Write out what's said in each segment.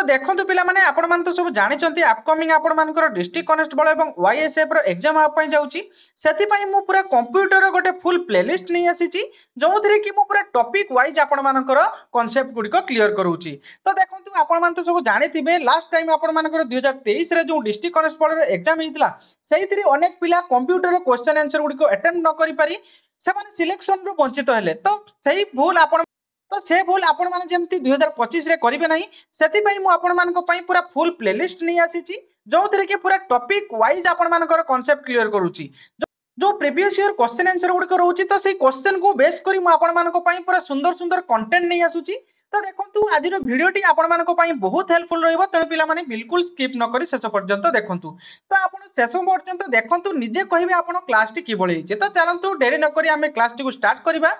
देखो पिला माने आपण मान तो सब जानिचंती अपकमिंग आपण मानकर डिस्ट्रिक्ट कनेस्टेबल एवं वाईएसएफ रो एग्जाम आ पई जाउची सेति पई मु पूरा कंप्यूटर रो गोटे फुल प्लेलिस्ट नै आसीची जोथरे कि मु पूरा टॉपिक वाइज आपण मानकर कांसेप्ट गुडी को क्लियर करूची। तो देखंतु आपण मान तो सब जानिथिबे लास्ट टाइम आपण मानकर 2023 रे जो डिस्ट्रिक्ट कनेस्टेबल रो एग्जाम हेतिला सेहितरी अनेक पिला कंप्यूटर रो क्वेश्चन आंसर गुडी को अटेंड न करि पारी से माने सिलेक्शन रो वंचित हेले। तो सही भूल आपण तो से भूल आपण माने जेमती 2025 रे करिवे नाही सेति पई मु आपण मानको पई पूरा फुल प्लेलिस्ट नै आसीची जोथरे कि पूरा टॉपिक वाइज आपण मानकर कांसेप्ट क्लियर करूची। जो प्रीवियस ईयर क्वेश्चन आंसर गुडी को रहउची तो सेही क्वेश्चन को बेस करी मु आपण मानको पई पूरा सुंदर सुंदर कंटेंट नै आसुची। तो देखंतु आज रो वीडियोटी आपण मानको पई बहुत हेल्पफुल रहइबो तमे पिला माने बिल्कुल स्किप न करी शेष पर्यंत देखंतु। तो आपण शेष पर्यंत देखंतु निजे कहिबे आपण क्लास टी कि बळी छै। तो चलंतु देरी न करी हमें क्लास टी को स्टार्ट करिबा।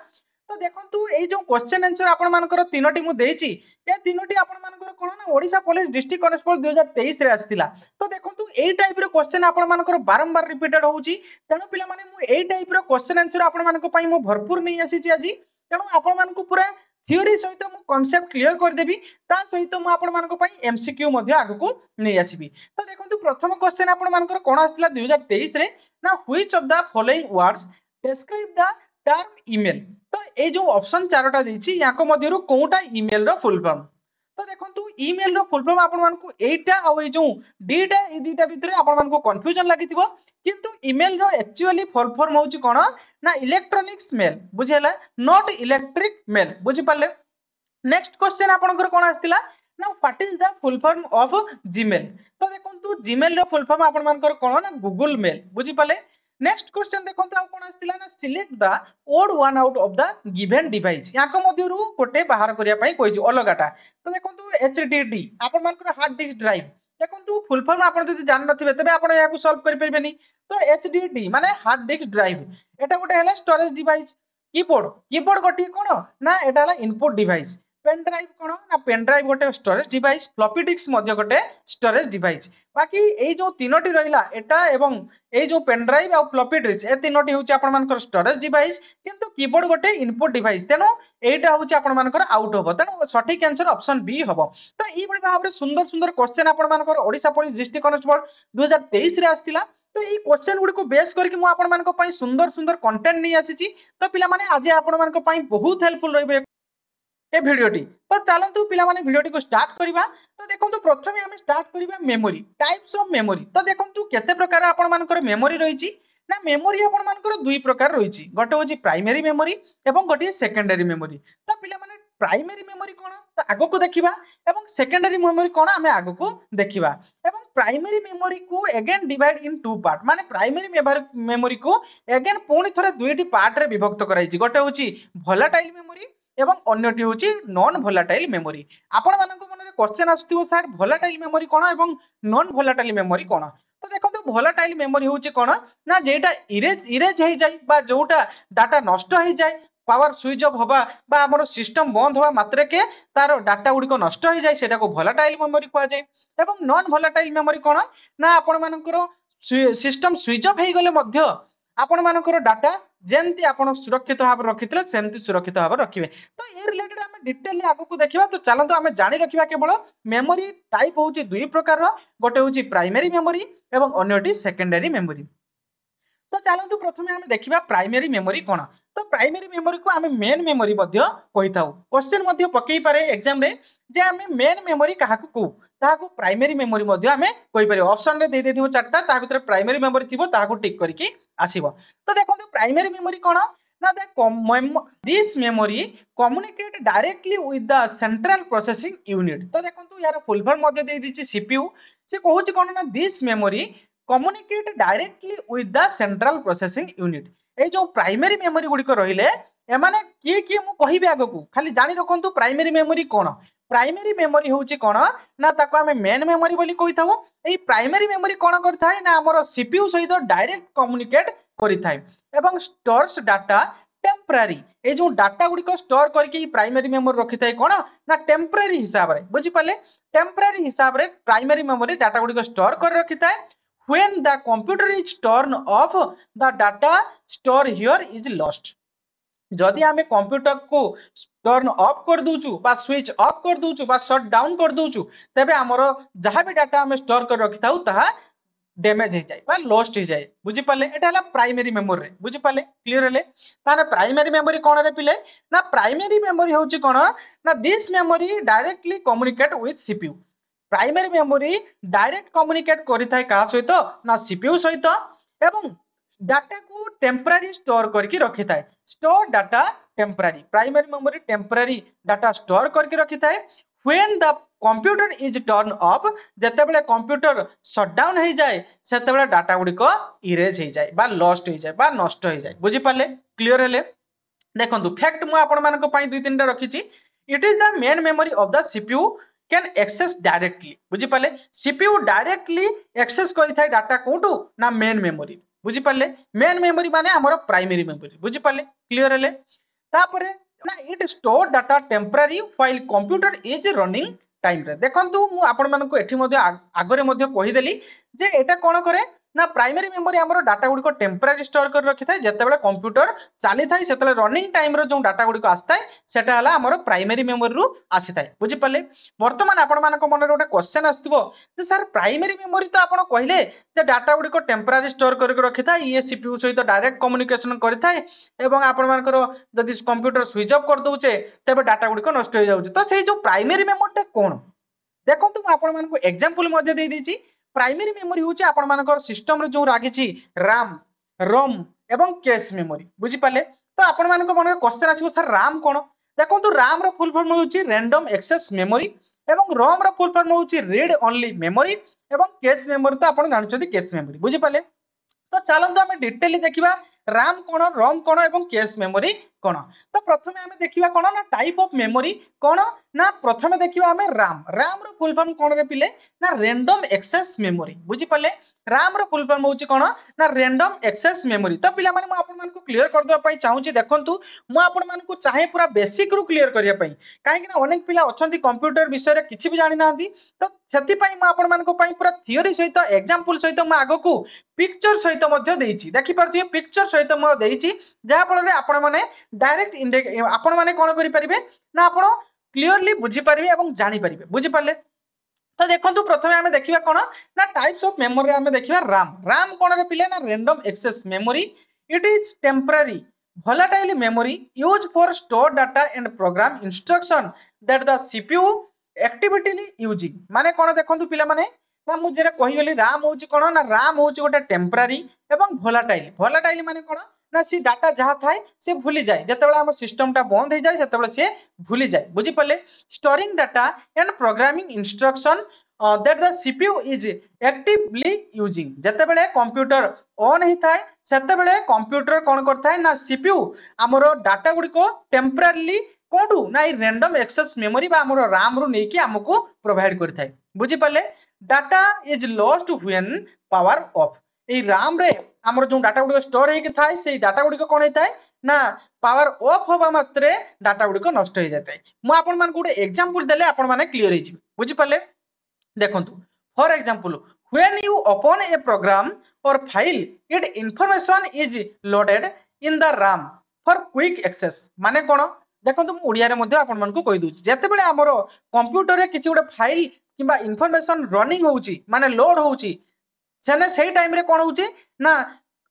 तो देखंतु एई जो क्वेश्चन आंसर आपण मानकर तीनोटी मु देइची ए तीनोटी आपण मानकर कोन ना ओडिसा पुलिस डिस्ट्रिक्ट कनेस्टेबल 2023 रे आस्थिला। तो देखंतु एई टाइप रो क्वेश्चन आपण मानकर बारंबार रिपीटेड होउची तेनु पिला माने मु एई टाइप रो क्वेश्चन आंसर आपण मानको पई मु भरपूर नै आसीची आजी तेनु आपण मानको पूरा थ्योरी सहित मु कांसेप्ट क्लियर कर देबी ता सहित मु आपण मानको पई एमसीक्यू मध्ये आगु नै आसीबी। तो देखंतु प्रथम क्वेश्चन आपण मानकर कोन आस्थिला 2023 रे ना which of the following words describe the term email. तो ये जो ऑप्शन चारोटा देछि याको मध्यरु कोउटा ईमेल रो फुल फॉर्म। तो देखंतु ईमेल रो फुल फॉर्म आपण मानको एटा आ ए जो डीटा ए डीटा भितरे आपण मानको कंफ्यूजन लागिथिबो किंतु ईमेल रो एक्चुअली फुल फॉर्म होछि कोन ना इलेक्ट्रॉनिक्स मेल बुझियला नॉट इलेक्ट्रिक मेल बुझि पाले। नेक्स्ट क्वेश्चन आपनकर कोन आस्तिला ना what is the full form of Gmail. तो देखंतु जीमेल रो फुल फॉर्म आपण मानकर कोन ना गूगल मेल बुझि पाले। नेक्स्ट क्वेश्चन देखंतु आ कोन आस्तिला ना select the odd one out of the given device याको मध्यरु गोटे बाहर करिया पई कोइछि अलगाटा। तो देखंतु एचडीडी आपण मानकर हार्ड डिस्क ड्राइव देखंतु फुल फॉर्म आपण जदि जान नथिबे तबे आपण याको सॉल्व करि परबेनी। तो एचडीडी माने हार्ड डिस्क ड्राइव एटा गोटे हला स्टोरेज डिवाइस। कीबोर्ड कीबोर्ड गोटे कोन ना एटा हला इनपुट डिवाइस। पेन ड्राइव कोन ना पेन ड्राइव गोटे स्टोरेज डिवाइस फ्लॉपी डिस्क मध्य गोटे स्टोरेज डिवाइस। बाकी एई जो तीनोटी रहिला एटा एवं एई जो पेन ड्राइव आ फ्लॉपी डिस्क ए तीनोटी होची आपण मानकर स्टोरेज डिवाइस किंतु कीबोर्ड गोटे इनपुट डिवाइस तेनो एटा होची आपण मानकर आउट होबो तेनो सठिक आंसर ऑप्शन बी होबो। तो ई बडी भाबरे सुंदर सुंदर क्वेश्चन आपण मानकर ओडिसा पुलिस डिस्ट्रिक्ट कनेस्टेबल 2023 रे आस्तिला। तो ये क्वेश्चन गुडी को बेस करके मु आपण मानको पई सुंदर सुंदर कंटेंट नै आसीची। तो पिला माने आज आपण मानको पई बहुत हेल्पफुल रहबे ए वीडियोटी। तो चलंतु पिला माने वीडियोटी को स्टार्ट करिबा। तो देखंतु प्रथमे हम स्टार्ट करिबा मेमोरी टाइप्स ऑफ मेमोरी। तो देखंतु केते प्रकार आपण मानकर मेमोरी रहिची ना मेमोरी आपण मानकर दुई प्रकार रहिची गोटे होची प्राइमरी मेमोरी एवं गोटे सेकेंडरी मेमोरी। तो पिला माने प्राइमरी मेमोरी कोन तो आगो को देखिबा एवं सेकेंडरी मेमोरी कोन हमें आगो को देखिबा। एवं प्राइमरी मेमोरी को again divide into part माने प्राइमरी मेमोरी को अगेन पुणी थरे दुईटी पार्ट रे विभक्त कराइची गोटे होची वोलेटाइल मेमोरी एवं अन्यटी होची नॉन वोलेटाइल मेमोरी। आपण मानको मन रे क्वेश्चन आसुथिबो सर वोलेटाइल मेमोरी कोन एवं नॉन वोलेटाइल मेमोरी कोन। तो देखंतु वोलेटाइल मेमोरी होची कोन ना जेटा इरेज हे जाय बा जोटा डाटा नष्ट हे जाय पावर स्विच ऑफ होबा बा हमर सिस्टम बंद होबा मात्रे के तार डाटा गुडी को नष्ट हे जाय सेटा को वोलेटाइल मेमोरी कहै जाय। एवं नॉन वोलेटाइल मेमोरी कोन ना आपण मानकर सिस्टम स्विच ऑफ हे गले मध्य आपण मानकर डाटा जेंति आपण सुरक्षित भाव रखितले सेमति सुरक्षित भाव रखिबे। तो ए रिलेटेड हम डिटेल आगु को देखिबा। तो चलंतु हमें जानि रखिबा केवल मेमोरी टाइप होची दुई प्रकार रो गोटे होची प्राइमरी मेमोरी एवं अन्यटी सेकेंडरी मेमोरी। तो चलंतु प्रथमे हम देखिबा प्राइमरी मेमोरी कोन। तो प्राइमरी मेमोरी को हमें मेन मेमोरी मध्य कहिताउ क्वेश्चन मध्य पकई पारे एग्जाम रे जे हमें मेन मेमोरी काहाकू को ताहाकू प्राइमरी मेमोरी मध्य हमें कहि पारे ऑप्शन रे दे देथिबो चारटा ता भितर प्राइमरी मेमोरी थिबो ताहाकू टिक करके आसीबो। तो देखंतु प्राइमरी मेमोरी कोन ना this memory communicate directly with the central processing unit. तो देखंतु यार फुल फॉर्म मध्य दे दिछि सीपीयू से कहूची कोन ना this memory communicate directly with the central processing unit. ए जो प्राइमरी मेमोरी गुडी को रहिले ए माने की मु कहिबे आगो को खाली जानि रखंतु प्राइमरी मेमोरी कोन। प्राइमरी मेमोरी होची कोन ना ताको हमें मेन मेमोरी बोली कहिथाउ। एई प्राइमरी मेमोरी कोन करथाय ना हमर सीपीयू सहित डायरेक्ट कम्युनिकेट करिथाय एवं स्टोर्स डाटा टेम्पररी। ए जो डाटा गुडी को स्टोर करके प्राइमरी मेमोरी रखिथाय कोन ना टेम्पररी हिसाब रे बुझि पाले। टेम्पररी हिसाब रे प्राइमरी मेमोरी डाटा गुडी को स्टोर कर रखिथाय। When the computer is turned off, the data stored here is lost. जदि आम कंप्यूटर को टर्न ऑफ कर दूचु बा स्विच ऑफ कर दूचु बा शट डाउन कर दूचु तेबे हमर जहाँ भी डाटा आम स्टोर कर रखि थाउ ताहा डैमेज हो जाए बा लॉस्ट हो जाए बुझी पाले एटा हला प्राइमरी मेमोरी रे बुझी पाले क्लियर हेले ताने प्राइमरी मेमोरी कोन रे पिले ना प्राइमरी मेमोरी होची कोन ना this memory directly communicate with CPU primary memory direct communicate करि थाए का सहित ना सीपीयू सहित एवं डाटा को टेम्पररी स्टोर करके रखि थाए store data temporary primary memory temporary data store करके रखि थाए when the computer is turn off जेतेबेले कंप्यूटर शटडाउन हो जाए सेतेबेले डाटा गुड़िक इरेज हो जाए बा लॉस्ट हो जाए बा नष्ट हो जाए बुझी पाले क्लियर हेले देखंतु फैक्ट मु आपण मानक पई दुई तीनटा रखिछि it is the main memory of the CPU can access directly बुझी पाले सीपीयू डायरेक्टली एक्सेस करि थाए डाटा कोटू ना मेन मेमोरी बुझी पाले मेन मेमोरी माने हमर प्राइमरी मेमोरी बुझी पाले क्लियर हेले तापरे ना it store data temporary while computer is running time रे देखंतु मु आपण मानक एठी मध्ये आगरे मध्ये कहि देली जे एटा कोन करे ना प्राइमरी मेमोरी हमर डाटा गुडी को टेम्पररी स्टोर कर रखि थाए जेतेबेले कंप्यूटर चाली थाए सेतेले रनिंग टाइम रो जो डाटा गुडी को आस्ताय सेटा हला हमर प्राइमरी मेमोरी रु आसी थाए बुझी पाले वर्तमान आपण मानक मन रे गोटे क्वेश्चन आस्तबो जे सर प्राइमरी मेमोरी तो आपण कहिले जे डाटा गुडी को टेम्पररी स्टोर करके रखि थाए ये सीपीयू सहित डायरेक्ट कम्युनिकेशन करि थाए एवं आपण मानकर जदि कंप्यूटर स्विच ऑफ कर दोचे तेबे डाटा गुडी को नष्ट हो जाउची तो सेही जो प्राइमरी मेमोरी कोन देखंतु मु आपण मानक एग्जांपल मध्ये दे दीची प्राइमरी मेमोरी होची आपण मानकर सिस्टम रे जो रागिची RAM ROM एवं कैश मेमोरी बुझी पाले तो आपण मानक मन क्वेश्चन आछो सर RAM कोन देखंतु RAM रो फुल फॉर्म होची रैंडम एक्सेस मेमोरी एवं ROM रो फुल फॉर्म होची रीड ओनली मेमोरी एवं कैश मेमोरी तो आपण जानिछथि कैश मेमोरी बुझी पाले तो चलନ୍ତୁ ଆମେ डिटेली देखिबा RAM कोन ROM कोन एवं कैश मेमोरी कोन तो प्रथमे आमे देखिबा कोन ना टाइप ऑफ मेमोरी कोन ना प्रथमे देखिबा आमे RAM रो फुल फॉर्म कोन रे पिले ना रैंडम एक्सेस मेमोरी बुझी पाले RAM रो फुल फॉर्म होची कोन ना रैंडम एक्सेस मेमोरी तो पिला माने म आपन मान को क्लियर कर दवा पई चाहूची देखंतु म आपन मान को चाहे पूरा बेसिक रु क्लियर करिया पई काहे कि ना अनेक पिला अछंती कंप्यूटर विषय रे किछि भी जानि नांदी तो सेति पई म आपन मान को पई पूरा थ्योरी सहित एग्जांपल सहित म आगो को पिक्चर सहित मध्य देइछि देखि परथिए पिक्चर सहित म देइछि जा फल रे आपण माने डायरेक्ट आपण माने कोन करि परिबे ना आपण क्लियरली बुझी परिबे एवं जानि परिबे बुझी पाले तो देखंतु प्रथमे आमे देखिबा कोन ना टाइप्स ऑफ मेमोरी आमे देखिबा RAM कोन रे पिले ना random access memory it is temporary volatile memory used for store data and program instruction that the CPU actively using माने कोन देखंतु पिला माने ना मु जेरा कहि गेली RAM होची कोन ना RAM होची गोटे टेम्पररी एवं volatile माने कोन ना सी डाटा जहाँ थाए से भूली जाए जेतेबेले हमर सिस्टम टा बंद हो जाए सेतेबेले से भूली जाए बुझी पले storing data and programming instruction that the CPU is actively using जेतेबेले कंप्यूटर ऑन ही थाए सेतेबेले कंप्यूटर कोन करथाय ना CPU हमरो डाटा गुडी को टेम्पररीली कोडू ना रैंडम एक्सेस मेमोरी बा हमरो RAM रु नेकी हमको प्रोवाइड करथाय बुझी पले data is lost when power of A RAM रे हमर जो डाटा गुडी स्टोर हे कि थाए से डाटा गुडी को कोन हे थाए ना पावर ऑफ होबा मात्रे डाटा गुडी को नष्ट हो जाय मु आपन मान गुडी एग्जांपल देले आपन माने क्लियर हे जिवि बुझी पले देखंतु for example when you open a program or file it information is loaded in the RAM for quick access माने कोन देखंतु मु ओडिया रे मध्ये आपन मान को कहि दूची जते बेले हमरो कंप्यूटर रे किछि गोटे फाइल किबा इंफॉर्मेशन रनिंग होउची माने लोड होउची सेने सेही टाइम रे कोन होउची ना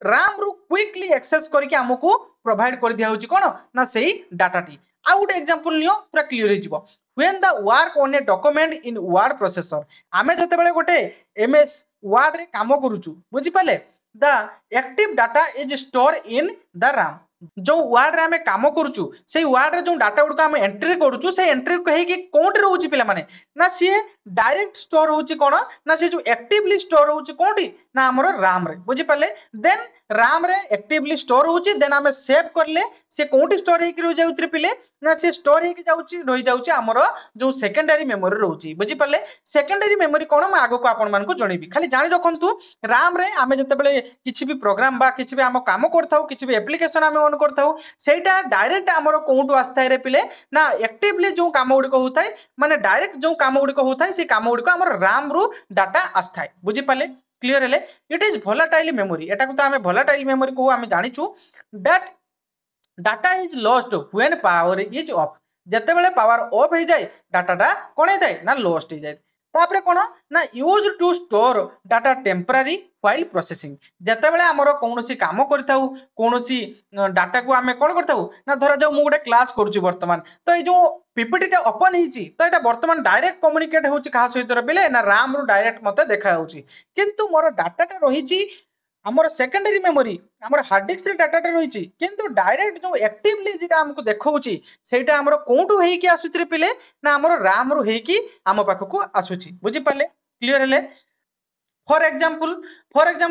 RAM रु क्विकली एक्सेस करके हमको प्रोवाइड कर दिया होउची कोन ना सेही डाटा टी आ गोटे एग्जांपल नियो पूरा क्लियर हे जिवो when the work on a document in word processor आमे जते बेले गोटे ms word रे काम करूछु बुझी पाले the active data is stored in the RAM जो वर्ड रे हमें काम करूछु से वर्ड रे जो डाटा गुड हम एंट्री करूछु से एंट्री को हेकी कोंट रहउची पिला माने ना सी डायरेक्ट स्टोर होउची कोन ना से जो एक्टिवली स्टोर होउची कोंटी ना हमरो RAM रे बुझी पाले देन RAM रे एक्टिवली स्टोर होउची देन हमें सेव करले से कोंटी स्टोर हेकी रह जाउत्री पिले ना से स्टोर हेकी जाउची रहि जाउची हमरो जो सेकेंडरी मेमोरी रहउची बुझी पाले सेकेंडरी मेमोरी कोन म आगो को आपन मान को जणीबी खाली जानि रखंतु RAM रे हमें जते बेले किछि भी प्रोग्राम बा किछि भी हम काम करथाउ किछि भी एप्लीकेशन हम ऑन करथाउ सेटा डायरेक्ट हमरो कोंटू आस्थाय रे पिले ना एक्टिवली जो काम गुडी को होताय माने डायरेक्ट जो काम गुडी को होताय से काम गुडी को हमरो RAM रु डाटा आस्थाय बुझी पाले क्लियर हेले इट इज volatile memory एटा को त हमें volatile memory को हमें जानिछु that data is lost when power is off जेतेबेले पावर ऑफ हो जाए डाटाटा कौन होता है ना लॉस्ट हो जाए तापरे कौन ना use to store data temporary while processing जेतेबेले हमर कोनोसी काम करथाउ कोनोसी डाटा को आमे कोन करथाउ ना धरा जाऊ मु गोटे क्लास करूची वर्तमान तो ए जो पीपीटी टा ओपन हिची तो एटा वर्तमान डायरेक्ट कम्युनिकेट होची कहा सहित पिले ना राम रु डायरेक्ट मते देखा होची किंतु मोर डाटाटा रहिची आमर सेकेंडरी मेमोरी आमर हार्ड डिस्क रे डाटाटा रहिची किंतु डायरेक्ट जो एक्टिवली जेटा हमको देखौची सेटा हमर कोंटू हेकी आसुची रे पिले ना हमर राम रु हेकी आम पाखकू आसुची बुझी पाले क्लियर हेले फॉर एग्जांपल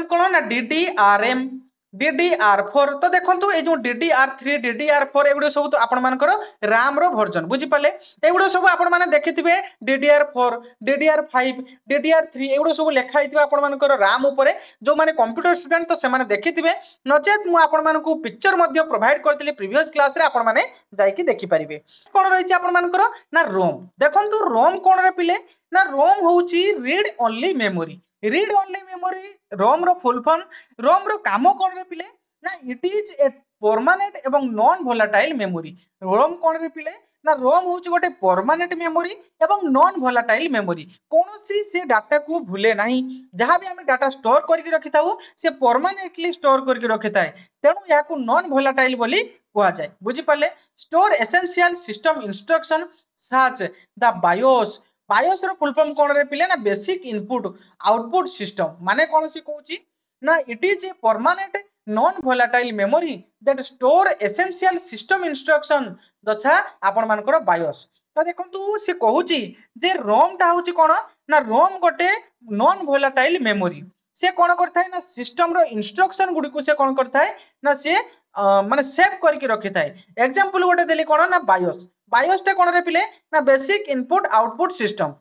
कोन ना DDRM DDR4 तो देखंतु ए जो DDR3 DDR4 एगुडे सब तो आपण मानकर RAM रो वर्जन बुझी पाले एगुडे सब आपण माने देखिथिबे DDR4 DDR5 DDR3 एगुडे सब लेखा हिथिबे आपण मानकर RAM ऊपर जो माने कंप्यूटर स्टूडेंट तो से माने देखिथिबे नचेत मु आपण मानकू पिक्चर मध्ये प्रोवाइड करथिले प्रीवियस क्लास रे आपण माने जाई कि देखि परिबे कोन रहिछि आपण मानकर ना ROM देखंतु ROM कोन रे पिले ना ROM होउची read only memory read only memory ROM रो फुल फॉर्म रोम रो काम कोन रे पिले ना इट इज ए परमानेंट एवं नॉन वोलेटाइल मेमोरी रोम कोन रे पिले ना रोम होची गोटे परमानेंट मेमोरी एवं नॉन वोलेटाइल मेमोरी कोनोसी से डाटा को भूले नाही जहां भी हमें डाटा स्टोर करके रखिताउ से परमानेंटली स्टोर करके रखिताय तेणु या को नॉन वोलेटाइल बोली कुआ जाय बुझी पाले store essential system instruction such the BIOS BIOS रो फुल फॉर्म कोन रे पिले ना बेसिक इनपुट आउटपुट सिस्टम माने कौन सी कहूची ना it is a permanent non volatile memory that store essential system instruction तथा आपण मानकर बायोस तो देखंतु से कहूची जे रोम टा होची कोन ना रोम गोटे नॉन वोलेटाइल मेमोरी से कोन करथाय ना सिस्टम रो इंस्ट्रक्शन गुडी को से कोन करथाय ना से माने सेव करके रखिथाय एग्जांपल गोटे देली कोन ना बायोस बायोस टा कोन रे पिले ना बेसिक इनपुट आउटपुट सिस्टम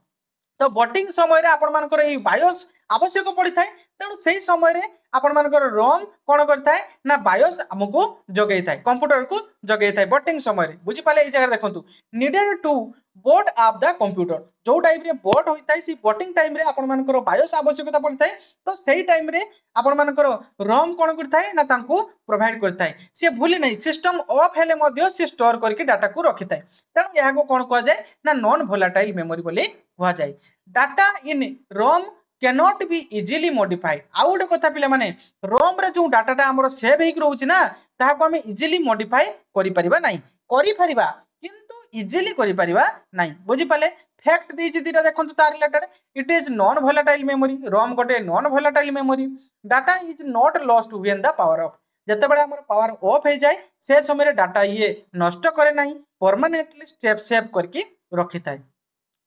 तो बोटिंग समय रे आपण मानकर ए बायोस आवश्यक पड़ी थाए तेणु से समय रे आपण मानकर रोम कोन करथाय ना बायोस हमको जगै थाए कंप्यूटर को जगै थाए बोटिंग समय रे बुझी पाले ए जगह देखंतु needed to boot of the computer जो टाइम रे बोट होई थाए सी बोटिंग टाइम रे आपण मानकर बायोस आवश्यकता पड़ी थाए तो सेही टाइम रे आपण मानकर रोम कोन करथाय ना तांको प्रोवाइड करथाय से भूली नै सिस्टम ऑफ हेले मध्ये से स्टोर करके डाटा को रखिथाय तेणु यहा को कोन कहै जाय ना नॉन वोलेटाइल मेमोरी बोली कहै जाय data in ROM cannot be easily modified आउ गोटे कथा पिले माने रोम रे जो डाटाटा हमर सेव हेक रहउची ना ताहाको हम इजीली मॉडिफाई करि परिबा नाही करि परिबा किंतु इजीली करि परिबा नाही बुझी पाले फैक्ट देछि दिटा देखंतु तार related it is non volatile memory ROM गोटे non volatile memory data is not lost when the power off जते बेले हमर पावर ऑफ हे जाय से समय रे डाटा ये नष्ट करे नाही परमानेंटली स्टेप सेव करके रखि थाए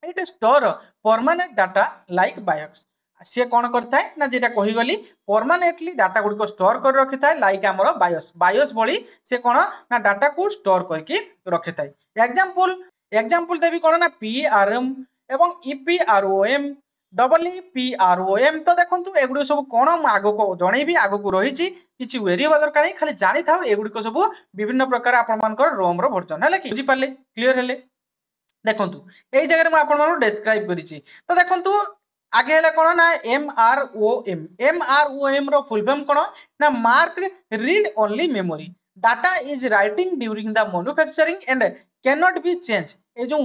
it store permanent data like BIOS सी कौन करता है ना जेटा कही गली परमानेंटली डाटा गुडी को स्टोर कर रखि थाए लाइक हमर बायोस बायोस भली से कोन ना डाटा को स्टोर करके रखि थाए एग्जांपल देबी कोन ना पीआरएम एवं ईपीआरओएम डब्ल्यूपीआरओएम तो देखंतु एगुडी सब कोन आगो को जणै भी आगो को रहिछि किछि वेरिएबल दरकार खाली जानि थाउ एगुडी को सब विभिन्न प्रकार आपण मानकर रोम रो वर्जन हैला कि बुझी पाले क्लियर हेले देखंतु एई जगह में आपण मानो डिस्क्राइब करिछि तो देखंतु आगे हेला कोन ना एमआरओएम रो फुल फॉर्म कोन ना marked read only memory data is writing during the manufacturing and can not be change ए जो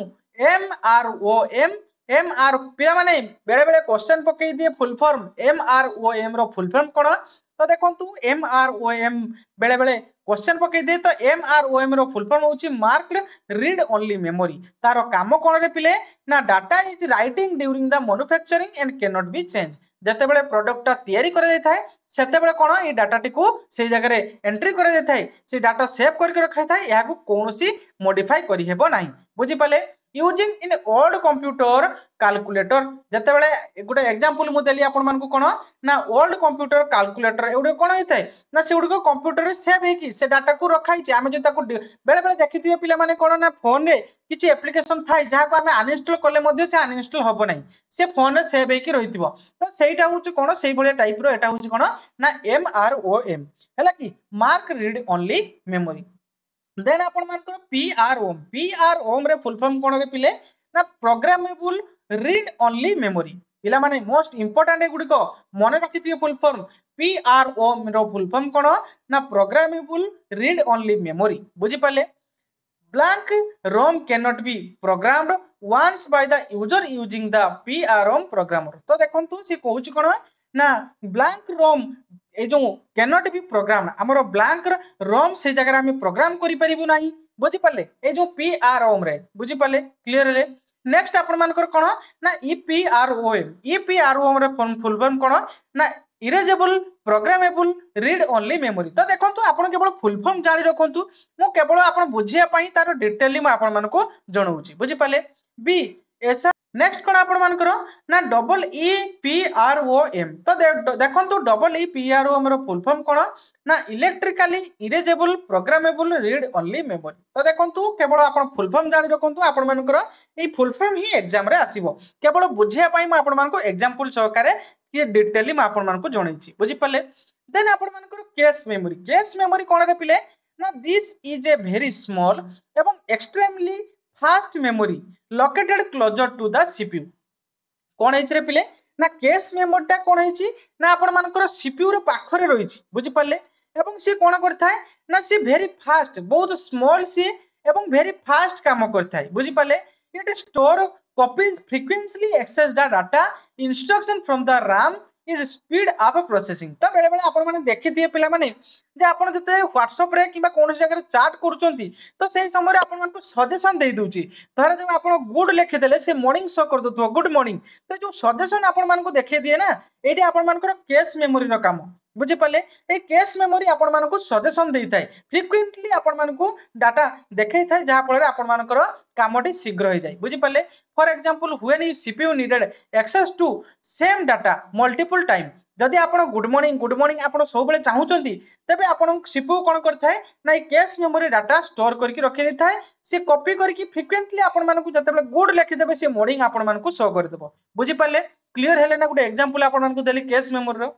एमआरओएम एमआर पिला माने बेले बेले क्वेश्चन पकई दिए फुल फॉर्म एमआरओएम रो फुल फॉर्म कोन तो देखंतु एमआरओएम बेले बेले क्वेश्चन पकई दे तो एमआरओएम रो फुल फॉर्म होची मार्क्ड रीड ओनली मेमोरी तारो काम कोन रे पिले ना data is writing during the manufacturing and can not be change जते बेले प्रोडक्ट ता तयारी करे देय थाए सेते बेले कोन ए डाटा टिको सेही जगह रे एंट्री करे देय थाए से डाटा सेव करके रखाय थाए या को कोनोसी मॉडिफाई करि हेबो नाही बुझी पाले using in old computer calculator जते बेले गुटे एग्जांपल मु देली आपण मान को कोन ना ओल्ड कंप्यूटर कैलकुलेटर एउडे कोन होइतै ना से उडको कंप्यूटर रे सेव हे कि से डाटा को रखाई छै आमे जे ताको बेले बेले देखिथिबे पिले माने कोन ना फोन रे किछि एप्लीकेशन थाई जहा को आमे अनइंस्टॉल करले मध्ये से अनइंस्टॉल होबो नै से फोन रे सेव हे कि रहितिबो तो सेइटा होउछ कोन सेही भले टाइप रो एटा होउछ कोन ना एमआरओएम हैला कि mask read only memory then आपण मानकर पीआरओएम रे फुल फॉर्म कोन रे पिले ना प्रोग्रामेबल रीड ओनली मेमोरी पिला माने मोस्ट इंपोर्टेंट एगुड़िक मन रखिथिबे फुल फॉर्म PRO रो फुल फॉर्म कोन ना प्रोग्रामेबल रीड ओनली मेमोरी बुझी पाले blank ROM cannot be programmed once by the user using the PROM programmer तो देखंतु से कहूची कोन ना blank ROM ए जो cannot be programmed हमरो blank ROM से जगह हम प्रोग्राम करि परिबु नाही बुझी पाले ए जो PROM रे बुझी पाले क्लियर रे नेक्स्ट आपण मानकर कोन ना EPROM रे फुल फॉर्म कोन ना erasable programmable read only memory तो देखंतु आपण केवल फुल फॉर्म जानि रखंतु मु केवल आपण बुझिया पई तार डिटेलली म आपण मानको जणाउची बुझी पाले बी ऐसा नेक्स्ट कोन आपण मानकर ना डबल EPROM तो देखंतु डबल EPROM रो फुल फॉर्म कोन ना electrically erasable programmable read only memory तो देखंतु केवल आपण फुल फॉर्म जानि रखंतु आपण मानकर a full form he exam रे आसीबो केवल बुझिया पई म आपण मानको एग्जांपल सहकारे ये डिटेलली म आपण मानको जणाइची बुझी पाले देन आपण मानकर केस मेमोरी कोन रे पिले ना this is a very small एवं extremely fast memory located closer to the CPU कोन हेछि रे पिले ना केस मेमोरीटा कोन हेछि ना आपण मानकर सीपीयू रे पाखरे रहिछि बुझी पाले एवं सी कोन करथाय ना सी वेरी फास्ट बहुत स्मॉल सी एवं वेरी फास्ट काम करथाय बुझी पाले it store copies frequently access the data instruction from the RAM is speed up processing तो बेले बेले आपण माने देखि दिए पिला माने जे आपण जते WhatsApp रे किबा कोन जगह चैट करूचंती तो सेही समय रे आपण मानको सजेशन देई दोची धर जे आपण गुड लिखि देले से मॉर्निंग शो कर दथो गुड मॉर्निंग तो जो सजेशन आपण मानको देखि दिए ना एडी आपण मानकर केस मेमोरी रो काम बुझी पाले ए केस मेमोरी आपण मानको सजेशन देई थाए फ्रीक्वेंटली आपण मानको डाटा देखै थाए जहा फल रे आपण मानकर कामटी शीघ्र हो जाय बुझी पाले for example when CPU needed access to same data multiple time जदि आपण गुड मॉर्निंग आपण सब बेले चाहूचंती तबे आपण सीपीयू कोन करथाय ना केस मेमोरी डाटा स्टोर करके रखि दै थाए से कॉपी करके फ्रीक्वेंटली आपण मानकु जते बेले गुड लिखि देबे से मॉर्निंग आपण मानकु शो कर देबो बुझी पाले क्लियर हेले ना गुड एग्जांपल आपण मानकु देली केस मेमोरी रो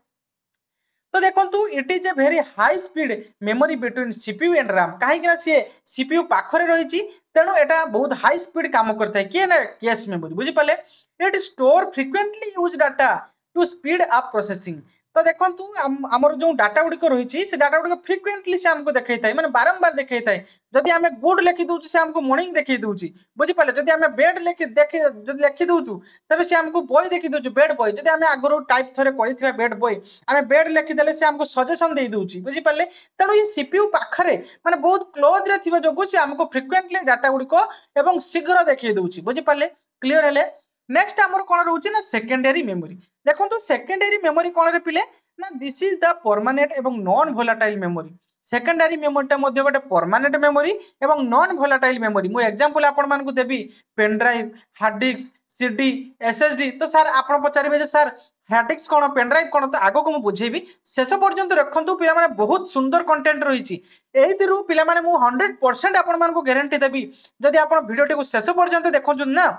तो देखंतु it is a very high speed memory between CPU and RAM काहे कि से सीपीयू पाखरे रहिछि तेणु एटा बहुत हाई स्पीड काम करता है किए ना केस मेमोरी बुझी पाले it store frequently use data to speed up processing तो देखंतु हमर जो डाटा गुडी को रहिछि से डाटा गुडी को फ्रीक्वेंटली से हमको देखै थाय माने बारंबार देखै थाय जदि हमें गुड लिखि दउछु से हमको मॉर्निंग देखै दउछि बुझी पाले जदि हमें बेड लिखि देखि जदि लिखि दउछु तबे से हमको बॉय देखि दउछु बेड बॉय जदि हमें आगरो टाइप थरे करिथिबा बेड बॉय हमें बेड लिखि देले से हमको सजेशन देइ दउछि बुझी पाले तेणु ये सीपीयू पाखरे माने बहुत क्लोज रे थिबा जोगु से हमको फ्रीक्वेंटली डाटा गुडी को एवं शीघ्र देखै दउछि बुझी पाले क्लियर हेले नेक्स्ट हमर कोन रहउछि ना सेकेंडरी मेमोरी देखंतु सेकेंडरी मेमोरी कोन रे पिले ना दिस इज द परमानेंट एवं नॉन वोलेटाइल मेमोरी सेकेंडरी मेमोरीटा मध्ये गोटे परमानेंट मेमोरी एवं नॉन वोलेटाइल मेमोरी मु एग्जांपल आपण मानकु देबी pen drive hard disk CD SSD तो सर आपण पचारिबे जे सर हार्ड डिस्क कोन पेन ड्राइव कोन तो आगो को मु बुझेबी शेष पर्यंत रखंतु पिला माने बहुत सुंदर कंटेंट रहिछि एहितिरु पिला माने मु 100% आपण मानकु गारंटी देबी जदि आपण वीडियोटी को शेष पर्यंत देखंजु ना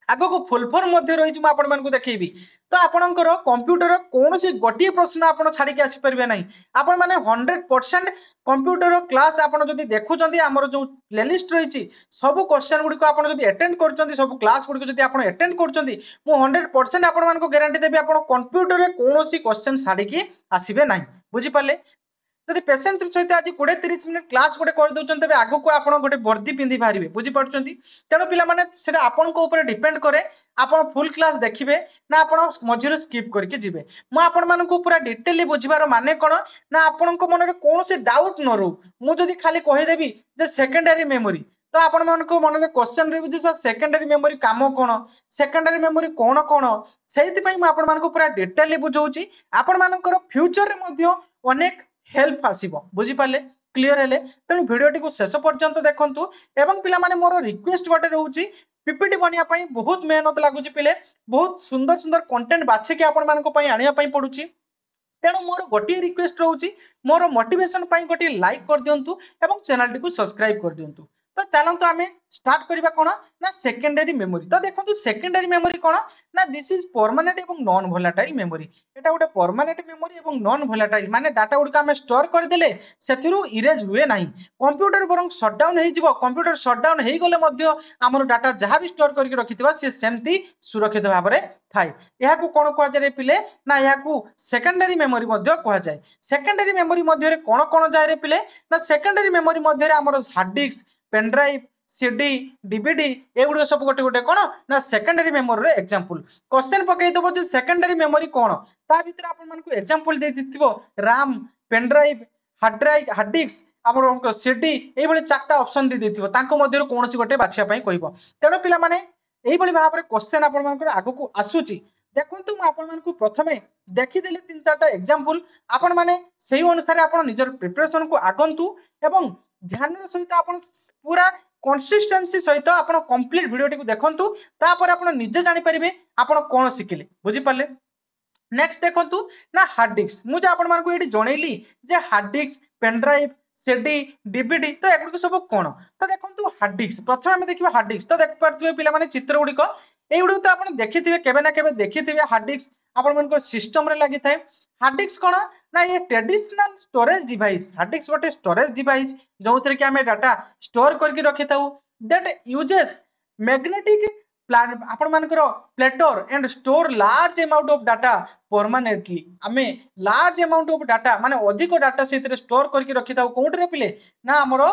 आगो को फुल फॉर्म मध्ये रहिछि म आपण मानकु देखैबी तो आपणकर कंप्यूटर कोनोसी गोटिए प्रश्न आपण छाडी के आसी परबे नाही आपण माने 100% कंप्यूटर क्लास आपण जदि देखुचंती हमर जो प्लेलिस्ट रहिछि सब क्वेश्चन गुडी को आपण जदि अटेंड करचंती सब क्लास गुडी को जदि आपण अटेंड करचंती मु 100% आपण मानकु गारंटी देबी आपण कंप्यूटर रे कोनोसी क्वेश्चन छाडी के आसीबे नाही बुझी पाले जदि पेशेंस सहित आज 20-30 मिनिट क्लास गोटे कर दउचन तबे आगु को आपण गोटे वर्दी पिंदी भारिबे बुझी पड़चंती तेनो पिला माने सेटा आपण को ऊपर डिपेंड करे आपण फुल क्लास देखिबे ना आपण मझिरो स्किप करके जिबे म आपण मानन को पूरा डिटेलली बुझिबार माने कोन ना आपण को मन रे कोनोसी डाउट न रहू मु जदि खाली कहि देबी जे सेकेंडरी मेमोरी तो आपण मन को मन रे क्वेश्चन रे जे सेकेंडरी मेमोरी काम कोन सेकेंडरी मेमोरी कोन कोन सेहिति पई म आपण मान को पूरा डिटेलली बुझौची आपण मानकर फ्यूचर रे मध्ये अनेक हेल्प आसीबो बुझी पाले क्लियर हेले तने वीडियोटी को शेष पर्यंत देखंतु एवं पिला माने मोर रिक्वेस्ट गोटे रहउची पीपीटी बनिया पई बहुत मेहनत लागुची पिले बहुत सुंदर सुंदर कंटेंट बाछे के आपण मान को पई आनिया पई पडुची तेणु मोर गोटे रिक्वेस्ट रहउची मोर मोटिवेशन पई गोटे लाइक कर दियंतु एवं चैनल टी को सब्सक्राइब कर दियंतु तो चलतु आम स्टार्ट करवा कौन ना सेकेंडरी मेमोरी। तो देखो सेकेंडरी मेमोरी कौन ना दिस इज परमानेंट एवं नॉन भोलाटाइल मेमोरी। एटा गोटे परमानेंट मेमोरी एवं नॉन भोलाटाइल माने डाटा गुड़िक आम स्टोर करदेले सेथिरु इरेज हुए नाही। कंप्यूटर बरং शटडाउन हो जिवो, कंप्यूटर शटडाउन हो गले मध्य आमर डाटा जहाँ भी स्टोर करके रखिथिबा से सेमती सुरक्षित भाव में थाए। याकू कोन कुआ जाय पिले ना याकू सेकेंडरी मेमोरी मध्य कुआ जाय। सेकेंडरी मेमोरी मध्य कोन कोन जाय रे पिले ना सेकेंडरी मेमोरी मध्य आमर hard disk, pen drive, CD, DVD एगुड़ सब गोटे गोटे कौन ना सेकेंडरी मेमोरी रे एग्जांपल। क्वेश्चन पकई दबो जे सेकेंडरी मेमोरी कौन ता भीतर आपण मानकु एग्जांपल दे दिथिबो RAM, pen drive, hard disk आमर सीडी एभली चारटा ऑप्शन दे दिथिबो तांको मध्यरु कोनोसी गोटे बाछिया पई कहइबो। तेणु पिला माने एभली भाव रे क्वेश्चन आपण मानकर आगु को आसुची। देखंतु म आपण मानकु प्रथमे देखि देले तीन चारटा एग्जांपल आपण माने सेही अनुसार आपण निजर प्रिपरेशन को आगंतु एवं ध्यान सहित आपण पूरा कंसिस्टेंसी सहित आपण कंप्लीट वीडियो टी देखंतु तापर आपण निजे जानि परिबे आपण कोन सिखिले बुझी पाले। नेक्स्ट देखंतु ना हार्ड डिस्क मुझे आपण मानकु एठी जणैली जे hard disk, pen drive, CD, DVD तो एगुड सब कोन। तो देखंतु हार्ड डिस्क प्रथम हम देखिबा हार्ड डिस्क। तो देख पारथिबे पिला माने चित्र गुडिक एगुड तो आपण देखिथिबे केबे ना केबे देखिथिबे हार्ड डिस्क आपण मानकर सिस्टम रे लागि थाए। हार्ड डिस्क कोन ना ये traditional storage device. Hard disk गोटे स्टोरेज डिवाइस जोथरे कि हमें डाटा स्टोर करके रखि थाउ दैट यूजेस मैग्नेटिक आपण मानकर platter and store large amount of data permanently. आमे लार्ज अमाउंट ऑफ डाटा माने अधिक डाटा सेतरे स्टोर करके रखि थाउ कोउटरे पिले ना हमरो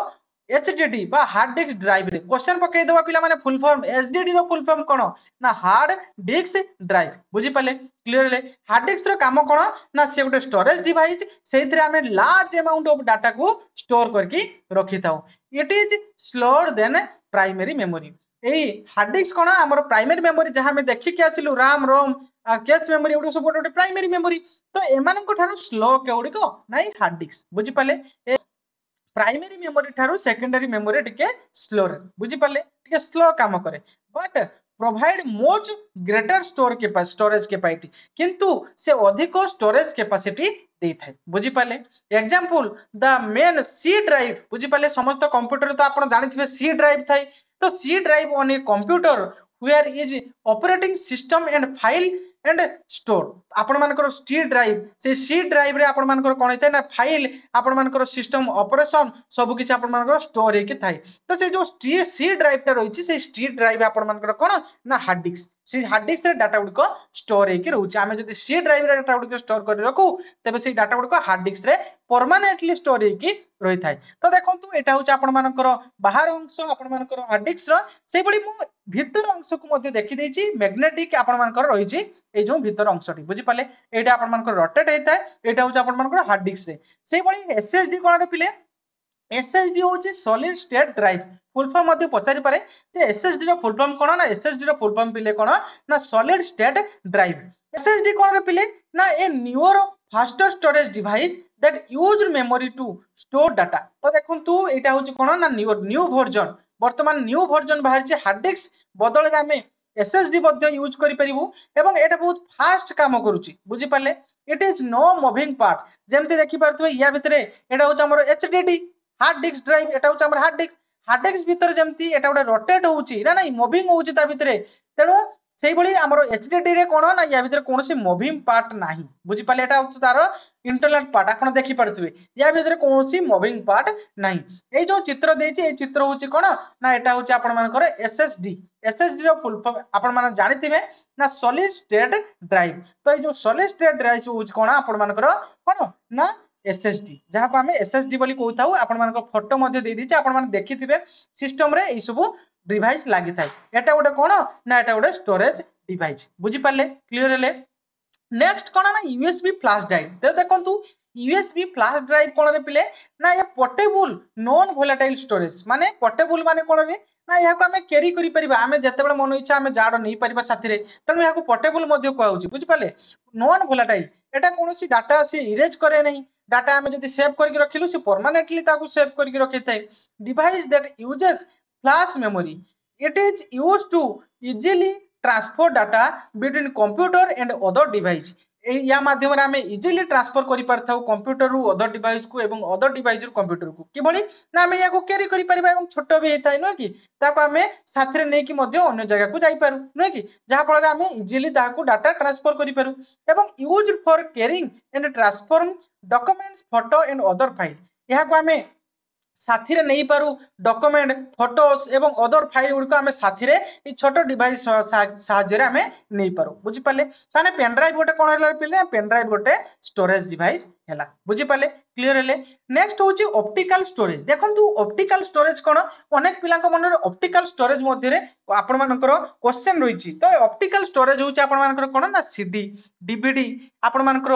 एचडीडी बा हार्ड डिस्क ड्राइव रे। क्वेश्चन पकई दबा पिला माने फुल फॉर्म एचडीडी रो फुल फॉर्म कोन ना हार्ड डिस्क ड्राइव बुझी पाले क्लियरली। हार्ड डिस्क रो काम कोन ना से गोटे स्टोरेज डिवाइस सेथरे आमे लार्ज अमाउंट ऑफ डाटा को स्टोर करके रखि थाउ। It is slower than primary memory. एई हार्ड डिस्क कोन हमर प्राइमरी मेमोरी जहां में देखि के आसिलु रैम, रोम, कैश मेमोरी एगुड सब गोटे प्राइमरी मेमोरी। तो एमान को ठारो स्लो केउडी को नाइ हार्ड डिस्क बुझी पाले। प्राइमरी मेमोरी ठारू सेकेंडरी मेमोरी टिके स्लो बुझी पाले टिके स्लो काम करे but provide more greater storage capacity किंतु से अधिक स्टोरेज कैपेसिटी दे थाए बुझी पाले। Example the main C drive बुझी पाले समस्त कंप्यूटर तो आपण जानिथिबे सी ड्राइव थाए। तो C drive on a computer where is operating system and file and store आपण मानकर सी ड्राइव से सी ड्राइव रे आपण मानकर कोन हेतै ना फाइल आपण मानकर सिस्टम ऑपरेशन सब किछि आपण मानकर स्टोर हेके थाए। तो से जो सी ड्राइव टा रहिछि से सी ड्राइव आपण मानकर कोन ना हार्ड डिस्क से हार्ड डिस्क रे डाटा गुडको स्टोर हेके रहउछि। आमे जदि सी ड्राइव रे डाटा गुडको स्टोर कर रखू तबे से डाटा गुडको हार्ड डिस्क रे परमानेंटली स्टोर हेके रहि थाए। तो देखंतु एटा होछि आपण मानकर बाहर अंश आपण मानकर हार्ड डिस्क रो सेही बडी मु भीतर अंश को मध्ये देखि दैछि मैग्नेटिक आपण मानकर रहिछि ए जो भीतर अंशटी बुझी पाले एटा आपण मानकर रोटेट हेताय एटा होछि आपण मानकर हार्ड डिस्क रे। सेही बडी एसएसडी कोन रे पिले एसएसडी होछि solid state drive full form मध्ये पचारि पारे जे एसएसडी रो फुल फॉर्म कोन ना एसएसडी रो फुल फॉर्म पिले कोन ना सॉलिड स्टेट ड्राइव। एसएसडी कोन रे पिले ना a newer faster storage device that use memory to store data. तो देखंतु एटा होछि कोन ना न्यू वर्जन वर्तमान न्यू वर्जन बाहर छै हार्ड डिस्क बदल रे हमें एसएसडी मध्ये यूज करि परिबु एवं एटा बहुत फास्ट काम करूची बुझी पाले। It is no moving part जेमते देखि परथबे या भितरे एटा होछ हमर एचडीडी हार्ड डिस्क ड्राइव एटा होछ हमर हार्ड डिस्क भितर जेमती एटा गोटे रोटेट होउची ना नाही मूविंग होउची ता भितरे। तेणु सेही भली हमर एचडीडी रे कोन ना या भितरे कोनोसी मूविंग पार्ट नाही बुझी पाले। एटा होछ तारो इंटरनल पार्ट आपण देखि परथबे या भितरे कोनोसी मूविंग पार्ट नाही। ए जो चित्र देछि ए चित्र होछि कोन ना एटा होछि आपण मानकर एसएसडी। एसएसडी रो फुल फॉर्म आपण माने जानिथिबे ना सॉलिड स्टेट ड्राइव। तो ए जो सॉलिड स्टेट ड्राइव होछि कोन आपण मानकर कोन ना एसएसडी जहां को हमें एसएसडी बोली कहताउ आपण मानकर फोटो मध्ये दे दिछि आपण माने देखिथिबे सिस्टम रे ए सब डिवाइस लागि थाए। एटा गोटे कोन ना एटा गोटे स्टोरेज डिवाइस बुझी पाले क्लियर हेले। नेक्स्ट कोन ना यूएसबी फ्लैश ड्राइव। तो देखंतु यूएसबी फ्लैश ड्राइव कोन रे पिले ना ये पोर्टेबल नॉन वोलेटाइल स्टोरेज माने पोर्टेबल माने कोन रे ना या को हमें कैरी करि परिबा हमें जते बेले मन इच्छा हमें जाडो नै परिबा साथी रे तनु या को पोर्टेबल मध्ये को आउची बुझी पाले। नॉन वोलेटाइल एटा कोनोसी डाटा से इरेज करे नै डाटा हमें जदि सेव करके रखिलु से परमानेंटली ताकू सेव करके रखि थाए। Device that uses flash memory it is used to easily transfer data between computer and other device. या माध्यम आम इजिली ट्रांसफर कर पारिथाउ कंप्यूटर रु अदर डिवाइस को एवं अदर डिवाइस रु कंप्यूटर को किभली ना आम या कैरी कर पारिबा एवं छोट भी होता है नुह कि ताको आम साथी नहीं कि अन्य जगह को जाई पारू नुह कि जहाँ फल आम इजिली ताको डाटा ट्रांसफर कर पारू एवं use for carrying and transfer documents photo and other file यहाँ आम साथी रे नहीं पारू डॉक्यूमेंट फोटोस एवं अदर फाइल गुड़िक आम साथी रे छोट डिवाइस साहाय्य आम नहीं पारू बुझी पाले ताने पेन ड्राइव गोटे कौन है पिले पेन ड्राइव गोटे स्टोरेज डिवाइस है बुझी पाले क्लियर है नेक्स्ट हूँ ऑप्टिकल स्टोरेज देखो ऑप्टिकल स्टोरेज कौन अनेक पिला मन में ऑप्टिकल स्टोरेज मध्य आपण मानकर क्वेश्चन रही तो ऑप्टिकल स्टोरेज हूँ आपण मानकर कौन ना सीडी डीवीडी आपण मानकर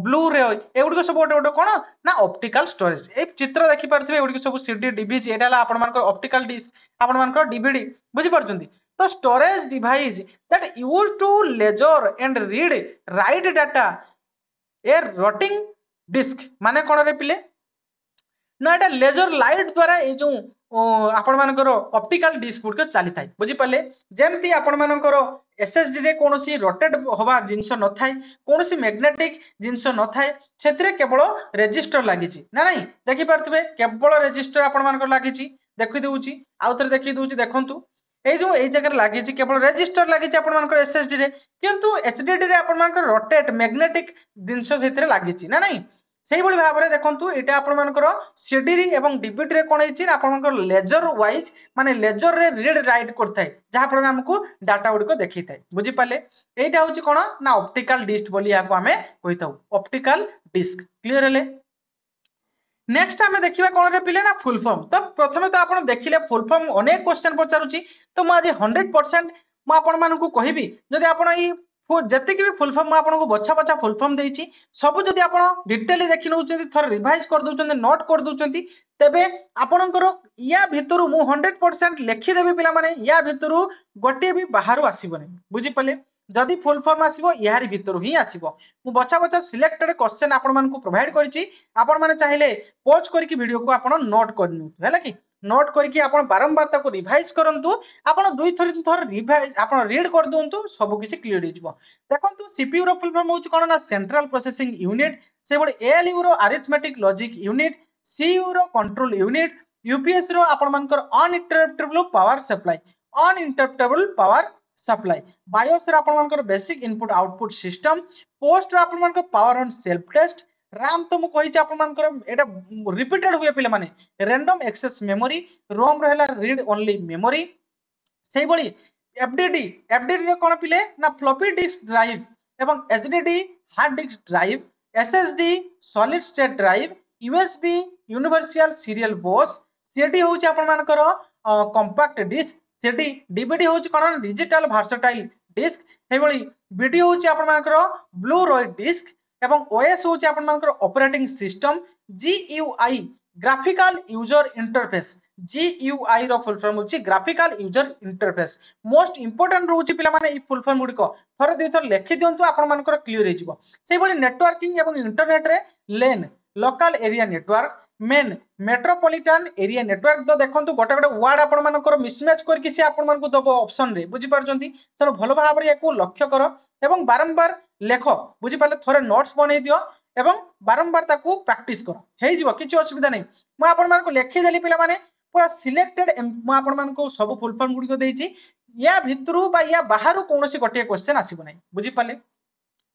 ब्लू रे एगुड़िक सब गोटे गोटे कौन ना ऑप्टिकल स्टोरेज ए चित्र देखि पारथिबे एगुड़िक सब सीडी डीवीडी एटा आपण मानकर ऑप्टिकल डिस्क आपण मानकर डीवीडी बुझी पारछंती तो storage device that use to laser and read write data a rotating disk माने कौन रे पिले ना एटा लेजर लाइट द्वारा ए जो आपण मानकर ऑप्टिकल डिस्क गुड़िक चली था बुझी पाले जेमती आपण मानकर एसएसडी रे कोनोसी रोटेट होबा जिंस न थाए कोनोसी मैग्नेटिक जिंस न थाए सेतिरे केवल रजिस्टर लागिची ना नहीं देखि पारथबे केवल रजिस्टर आपण मानकर लागिची देखि दउची आउ थरे देखि दउची देखंतु ए जो ए जगह लागिची केवल रजिस्टर लागिची आपण मानकर एसएसडी रे किंतु एचडीडी रे आपण मानकर रोटेट मैग्नेटिक जिंस सेतिरे लागिची ना नहीं से भाव में देखो यहाँ आपर सीडी एवं डीवीडी कौन है लेजर वाइज माने लेजर रे रीड राइट करता है जहाँ फल आमको डाटा गुड़िक देखी था बुझीपारे यहाँ हूँ कौन ना ऑप्टिकल डिस्क बोली आम कही था ऑप्टिकल डिस्क क्लियर है नेक्स्ट आम देखा कौन रे पिले ना फुल फॉर्म तो प्रथम तो आप देखिले फुल फॉर्म अनेक क्वेश्चन पचारूँ तो मुझे 100% मुझे कहबी जदि आप जति भी फुल फॉर्म आपको बछा बछा फुल फॉर्म देछि सब जदि आप डिटेली देखि नउछन्ती थोर रिवाइज कर दउछन्ती नोट कर दउछन्ती तेबे आपनकर या भितरु मु 100% लिखि देबी पिला माने या भितरु गोटे भी बाहर आसीबनी बुझी पले जदि फुल फॉर्म आसीबो यारी भितरु ही आसीबो मु बछा बछा सिलेक्टेड क्वेश्चन आपन मानकु प्रोवाइड करिछि आपन माने चाहिले पॉज करके वीडियो को आपन नोट करनु हैला कि नोट करके आपन बारंबार ताको रिवाइज करंतु आपन दुई थर रिवाइज आपन रीड कर दोंतु सब किछि क्लियर हिजबो देखंतु सीपीयू रो फुल फॉर्म होछि कोन ना सेंट्रल प्रोसेसिंग यूनिट से बडे एएलयू रो अरिथमेटिक लॉजिक यूनिट सीयू रो कंट्रोल यूनिट यूपीएस रो आपन मानकर uninterruptible power supply uninterruptible power supply BIOS रो आपन मानकर basic input output system POST रो आपन मानकर power on self test RAM तो मु कहि आपन मानकर एटा रिपीटेड हुए पिले माने रैंडम एक्सेस मेमोरी रोम रहला रीड ओनली मेमोरी सेही बडी एफडीडी रे कोन पिले ना फ्लॉपी डिस्क ड्राइव एवं HDD hard disk drive SSD solid state drive USB universal serial बस सीडी होची आपन मानकर कॉम्पैक्ट डिस्क सीडी डीवीडी होची कोन डिजिटल वर्सटाइल डिस्क हे बडी वीडियो होची आपन मानकर ब्लू रे डिस्क एवं ओएस होची आपन मानकर operating system GUI graphical user interface GUI रो फुल फॉर्म होची graphical user interface most important रहउची पिला माने ई फुल फॉर्म गुडी को थरे दुई थर लिखि दियंतु आपन मानकर क्लियर हे जिवो सेही बली नेटवर्किंग एवं इंटरनेट रे LAN local area network MAN metropolitan area network तो देखंतु गोटे गोटे वर्ड आपन मानकर मिसमैच करके से आपन मानकु दबो ऑप्शन रे बुझी पारछंती तनो भलो भाव रे याकू लक्ष्य करो एवं बारंबार लेख बुझी पाले थोरे नोट्स बनै दियो एवं बारंबार ताकू प्रैक्टिस करो हे जिवो किछि असुविधा नै मु आपन मानकु लेखि देली पिला माने पूरा सिलेक्टेड मु आपन मानकु सब फुल फॉर्म गुडी को देइछि या भितरु बा या बाहरु कोनोसी गोटे क्वेश्चन आसीबो नै बुझी पाले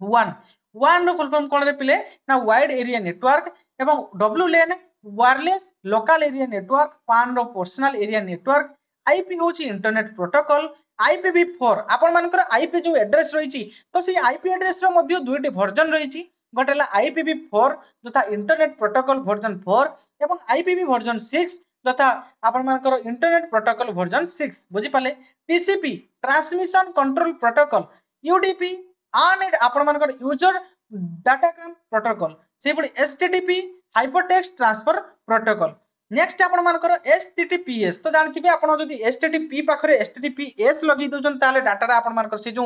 वन रो फुल फॉर्म कोन रे पिले ना वाइड एरिया नेटवर्क एवं डब्ल्यू लेन वायरलेस लोकल एरिया नेटवर्क पान रो पर्सनल एरिया नेटवर्क आईपी होची इंटरनेट प्रोटोकॉल IPv4 आपण मानकर आईपी जो एड्रेस रही तो से आईपी एड्रेस रो मध्य दुईटी वर्जन रही गोटे IPv4 तथा इंटरनेट प्रोटोकॉल वर्जन 4 एवं IPv वर्जन 6 तथा आपण मानकर इंटरनेट प्रोटोकॉल वर्जन 6 बुझी पाले TCP transmission control protocol UDP आन आपण मानकर यूजर डाटाग्राम प्रोटोकॉल से बडी HTTP hypertext transfer protocol next आपण मानकर HTTPS तो जानथिबे आपण जदी HTTP पाखरे HTTPS लगी दोजन ताले डाटा आपण मानकर से जो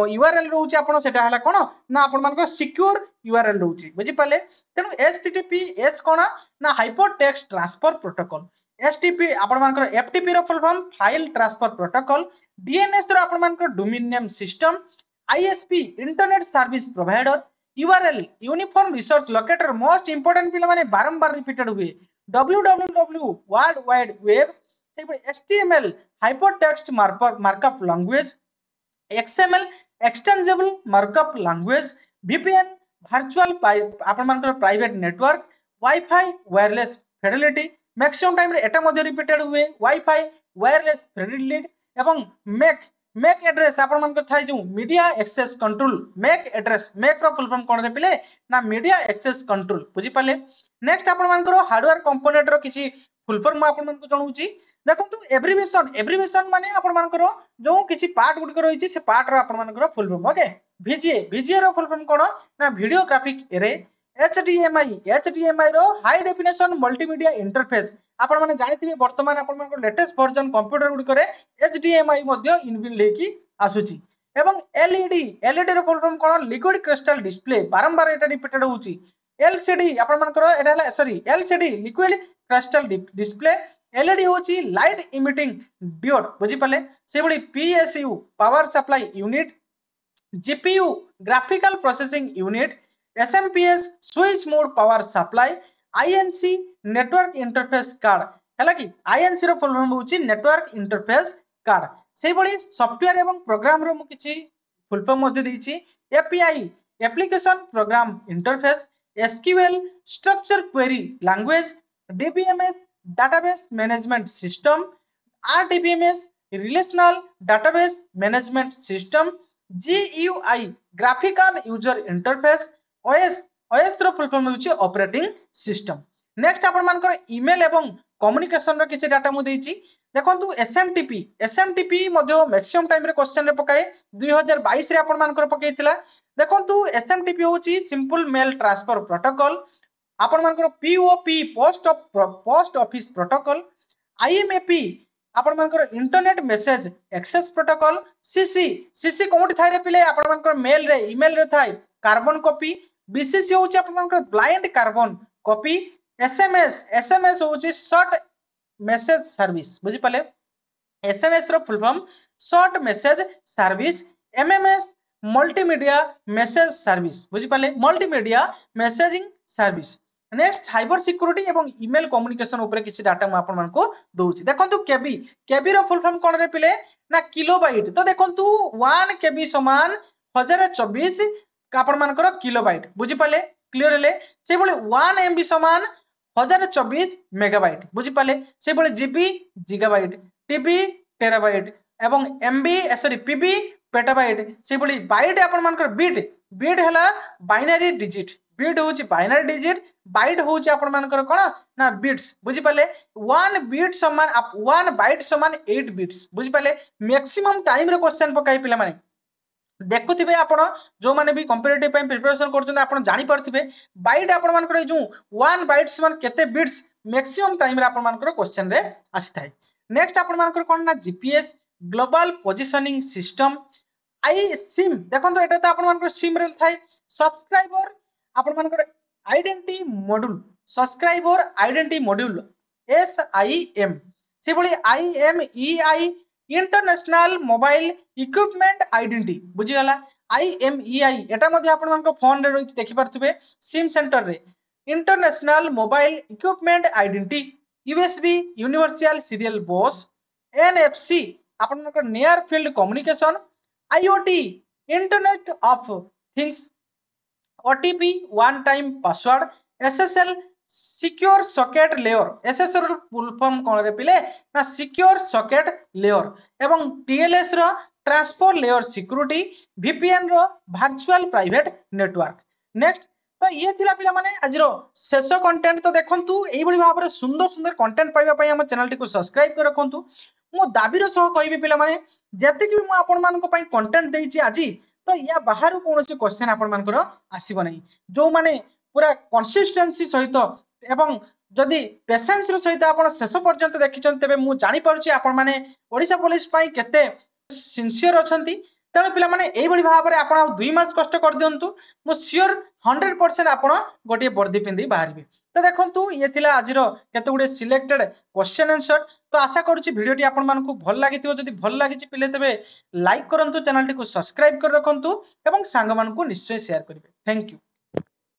URL रहउची आपण सेटा हला कोन ना आपण मानकर सिक्योर URL रहउची बुझी पाले तेनु HTTPS कोन ना हाइपरटेक्स्ट ट्रांसफर प्रोटोकॉल STP आपण मानकर FTP रो full form file transfer protocol DNS रो आपण मानकर domain name system ISP internet service provider, URL uniform research locator most important पिला माने बारंबार रिपीटेड हुए, www वर्ल्ड वाइड वेब, से HTML hypertext markup language, XML extensible markup language, VPN virtual आपण मानकर private network, wifi wireless fidelity, maximum time रे एटा मध्ये रिपीटेड हुए, वाईफाई वायरलेस फिडेलिटी एवं मैक एड्रेस आपण मानकर थाई जो media access control, MAC address MAC रो फुल फॉर्म कोन रे पिले ना मीडिया एक्सेस कंट्रोल बुझी पाले। नेक्स्ट आपण मानकर हार्डवेयर कंपोनेंट रो किछि फुल फॉर्म आपण मानकर जणौची देखंतु एब्रिविएशन माने आपण मानकर जो किछि पार्ट गुड को रहिछि से पार्ट रो आपण मानकर फुल फॉर्म ओके। VGA रो फुल फॉर्म कोन ना वीडियो ग्राफिक एरे, HDMI रो हाई डेफिनेशन मल्टीमीडिया इंटरफेस आपण माने जानिथिबे वर्तमान आपण मानकर लेटेस्ट वर्जन कंप्यूटर गुड करे HDMI मध्ये इनबिल्ड लेकी आसुची एवं LED रो फुल फॉर्म कोन लिक्विड क्रिस्टल डिस्प्ले बारंबार एटा रिपीटेड होउची। LCD आपण मानकर एटा हला sorry LCD liquid crystal display, LED होची लाइट इमिटिंग डियोड बुझी पाले से बडी PSU power supply unit, GPU graphical processing unit, SMPS switch mode power supply, INC network interface card हैला कि INC रो फुल फॉर्म होची नेटवर्क इंटरफेस कार्ड से बडी software एवं programme रो मु किछि फुल फॉर्म मध्ये देछि। API application program interface, SQL structure query language, DBMS database management system, RDBMS relational database management system, GUI graphical user interface, OS रो full form होची operating system. Next आपण मानकर email एवं communication रो किछि data मु देछि देखंतु SMTP मध्ये maximum time रे क्वेश्चन रे पकाए 2022 रे आपण मानकर पकेइतिला देखंतु SMTP होची सिंपल मेल ट्रांसफर प्रोटोकॉल, आपण मानकर POP post office protocol, IMAP आपण मानकर internet message access protocol, CC कोठी थाय रे पिले आपण मानकर मेल रे ईमेल रे थाय कार्बन कॉपी, BCC होची आपण मानकर ब्लाइंड कार्बन कॉपी, SMS होची शॉर्ट मैसेज सर्विस बुझी पाले SMS रो full form short message service, MMS multimedia message service बुझी पाले multimedia messaging service. Next cyber security एवं ईमेल कम्युनिकेशन ऊपर किसी डाटा मु आपण मानको दोउची देखंतु केबी रो फुल फॉर्म कोन रे पिले ना किलोबाइट तो देखंतु 1 केबी समान 1024 आपण मानकर किलोबाइट बुझी पाले क्लियर हेले से बोले 1 एमबी समान 1024 मेगाबाइट बुझी पाले से बोले जीबी गीगाबाइट, टीबी टेराबाइट एवं एमबी सॉरी पीबी पेटाबाइट से बोली बाइट आपण मानकर बिट हला बाइनरी डिजिट, बिट होची बाइनरी डिजिट, बाइट होची आपण मानकर कोन ना बिट्स बुझी पाले 1 बिट समान 1 बाइट समान 8 बिट्स बुझी पाले। मैक्सिमम टाइम रे क्वेश्चन पकाई पिला माने देखुथिबे आपण जो माने भी कॉम्पिटिटिव पे प्रिपरेशन करछन आपण जानि परथिबे बाइट आपण मानकर जो 1 बाइट समान केते बिट्स मैक्सिमम टाइम रे आपण मानकर क्वेश्चन रे आसी थाए। नेक्स्ट आपण मानकर कोन ना जीपीएस ग्लोबल पोजिशनिंग सिस्टम, आई सिम देखो तो एटा आपण मानकर सिम रे थाए, सब्सक्राइबर आपण मानकर identity module, subscriber identity module SIM से बोली IMEI international mobile equipment identity बुझी गला IMEI एटा मध्ये आपण मानकर फोन रे रही देखि परथबे सिम सेंटर रे international mobile equipment identity USB universal serial bus, NFC आपण मानकर near field communication, IoT internet of things, OTP one time password, SSL secure socket layer, SSL रो फुल फॉर्म कोन रे पिले ना सिक्योर सॉकेट लेयर एवं TLS रो transport layer security, VPN रो वर्चुअल प्राइवेट नेटवर्क। नेक्स्ट तो ये थिला पिला माने आज रो शेष कंटेंट तो देखंतु एई बळी भाबरे सुंदर सुंदर कंटेंट पाइबा पई हम चैनल टी को सब्सक्राइब कर रखंतु। मो दाबीर सह कहबी पिला माने जति कि मु आपण मानको पई कंटेंट देइछि आजि तो या बाहर कोनोसी क्वेश्चन आपण मानकर आसीबो नै जो माने पूरा कंसिस्टेंसी सहित एवं जदि पेशेंस रो सहित आपण शेष पर्यंत देखिछन तबे मु जानि परछि आपण माने ओडिसा पुलिस पई केते सिंसियर अछंती तेणु पिलामाने एइभଳି भाବରେ आपण आ 2 मास कष्ट कर दियंतु मु सियोर 100% आपण गोटे वर्दी पिंदी बाहरिबे। तो देखंतु ये थिला आजिर केते गुडे सिलेक्टेड क्वेश्चन आंसर। तो आशा करूची भिडियोटी आपण मानकु भल लागिथिबो। जदि भल लागिछि पिले तेबे लाइक करंतु, चैनल टी को सब्सक्राइब कर रखंतु एवं सांग मानकु निश्चय शेयर करिवे। Thank you.